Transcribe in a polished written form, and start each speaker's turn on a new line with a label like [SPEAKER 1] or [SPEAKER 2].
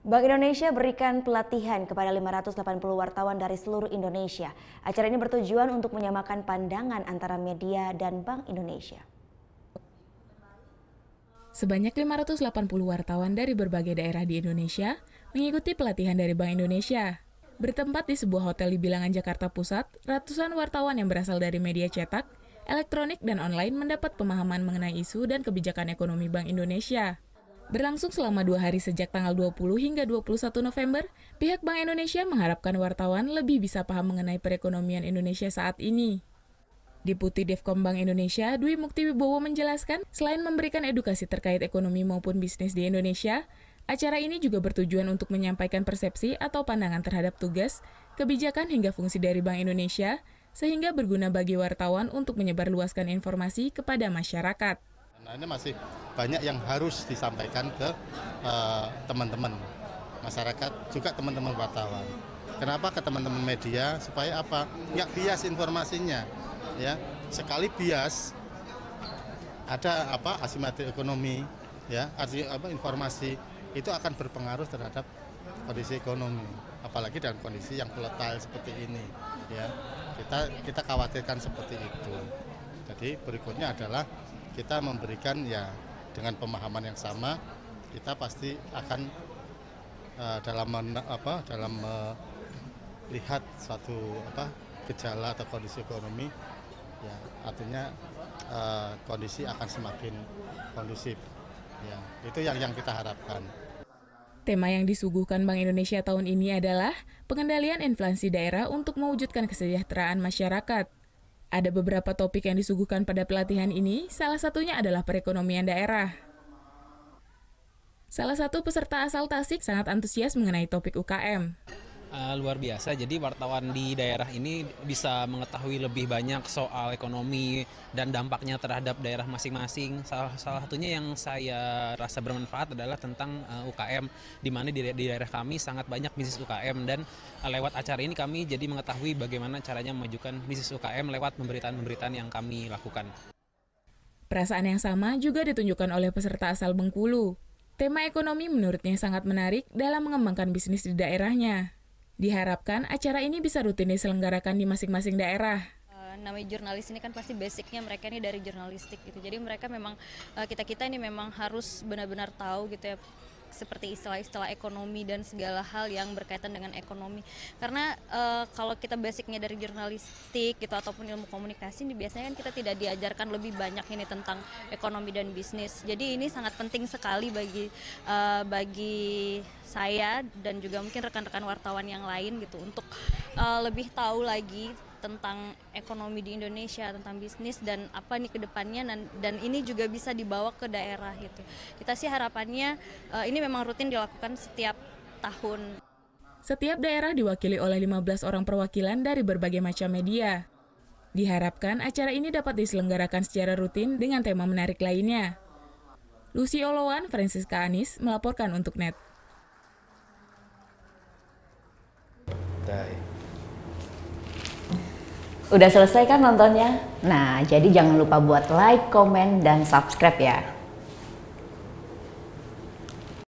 [SPEAKER 1] Bank Indonesia berikan pelatihan kepada 580 wartawan dari seluruh Indonesia. Acara ini bertujuan untuk menyamakan pandangan antara media dan Bank Indonesia.
[SPEAKER 2] Sebanyak 580 wartawan dari berbagai daerah di Indonesia mengikuti pelatihan dari Bank Indonesia. Bertempat di sebuah hotel di Bilangan, Jakarta Pusat, ratusan wartawan yang berasal dari media cetak, elektronik, dan online mendapat pemahaman mengenai isu dan kebijakan ekonomi Bank Indonesia. Berlangsung selama 2 hari sejak tanggal 20 hingga 21 November, pihak Bank Indonesia mengharapkan wartawan lebih bisa paham mengenai perekonomian Indonesia saat ini. Deputi Devkom Bank Indonesia, Dwi Mukti Wibowo menjelaskan, selain memberikan edukasi terkait ekonomi maupun bisnis di Indonesia, acara ini juga bertujuan untuk menyampaikan persepsi atau pandangan terhadap tugas, kebijakan hingga fungsi dari Bank Indonesia, sehingga berguna bagi wartawan untuk menyebarluaskan informasi kepada masyarakat.
[SPEAKER 3] Nah, ini masih banyak yang harus disampaikan ke teman-teman masyarakat, juga teman-teman wartawan. Kenapa ke teman-teman media? Supaya apa? Nggak bias informasinya. Ya, sekali bias ada asimetri ekonomi, ya, informasi itu akan berpengaruh terhadap kondisi ekonomi, apalagi dalam kondisi yang volatile seperti ini, ya. Kita khawatirkan seperti itu. Jadi berikutnya adalah kita memberikan, ya, dengan pemahaman yang sama, kita pasti akan dalam melihat suatu gejala atau kondisi ekonomi, ya, artinya kondisi akan semakin kondusif, ya, itu yang kita harapkan.
[SPEAKER 2] Tema yang disuguhkan Bank Indonesia tahun ini adalah pengendalian inflasi daerah untuk mewujudkan kesejahteraan masyarakat. Ada beberapa topik yang disuguhkan pada pelatihan ini, salah satunya adalah perekonomian daerah. Salah satu peserta asal Tasik sangat antusias mengenai topik UKM.
[SPEAKER 4] Luar biasa, jadi wartawan di daerah ini bisa mengetahui lebih banyak soal ekonomi dan dampaknya terhadap daerah masing-masing. Salah satunya yang saya rasa bermanfaat adalah tentang UKM, di mana di daerah kami sangat banyak bisnis UKM, dan lewat acara ini kami jadi mengetahui bagaimana caranya memajukan bisnis UKM lewat pemberitaan-pemberitaan yang kami lakukan.
[SPEAKER 2] Perasaan yang sama juga ditunjukkan oleh peserta asal Bengkulu. Tema ekonomi menurutnya sangat menarik dalam mengembangkan bisnis di daerahnya. Diharapkan acara ini bisa rutin diselenggarakan di masing-masing daerah.
[SPEAKER 5] Namanya jurnalis ini kan pasti basicnya mereka ini dari jurnalistik gitu. Jadi mereka memang kita ini memang harus benar-benar tahu gitu ya, seperti istilah-istilah ekonomi dan segala hal yang berkaitan dengan ekonomi. Karena kalau kita basicnya dari jurnalistik gitu ataupun ilmu komunikasi, ini biasanya kan kita tidak diajarkan lebih banyak ini tentang ekonomi dan bisnis. Jadi ini sangat penting sekali bagi saya dan juga mungkin rekan-rekan wartawan yang lain gitu untuk lebih tahu lagi tentang ekonomi di Indonesia, tentang bisnis dan apa nih ke depannya, dan ini juga bisa dibawa ke daerah gitu. Kita sih harapannya ini memang rutin dilakukan setiap tahun.
[SPEAKER 2] Setiap daerah diwakili oleh 15 orang perwakilan dari berbagai macam media. Diharapkan acara ini dapat diselenggarakan secara rutin dengan tema menarik lainnya. Lucy Olowan, Francisca Anis melaporkan untuk NET.
[SPEAKER 1] Udah selesai kan nontonnya? Nah, jadi jangan lupa buat like, komen, dan subscribe ya.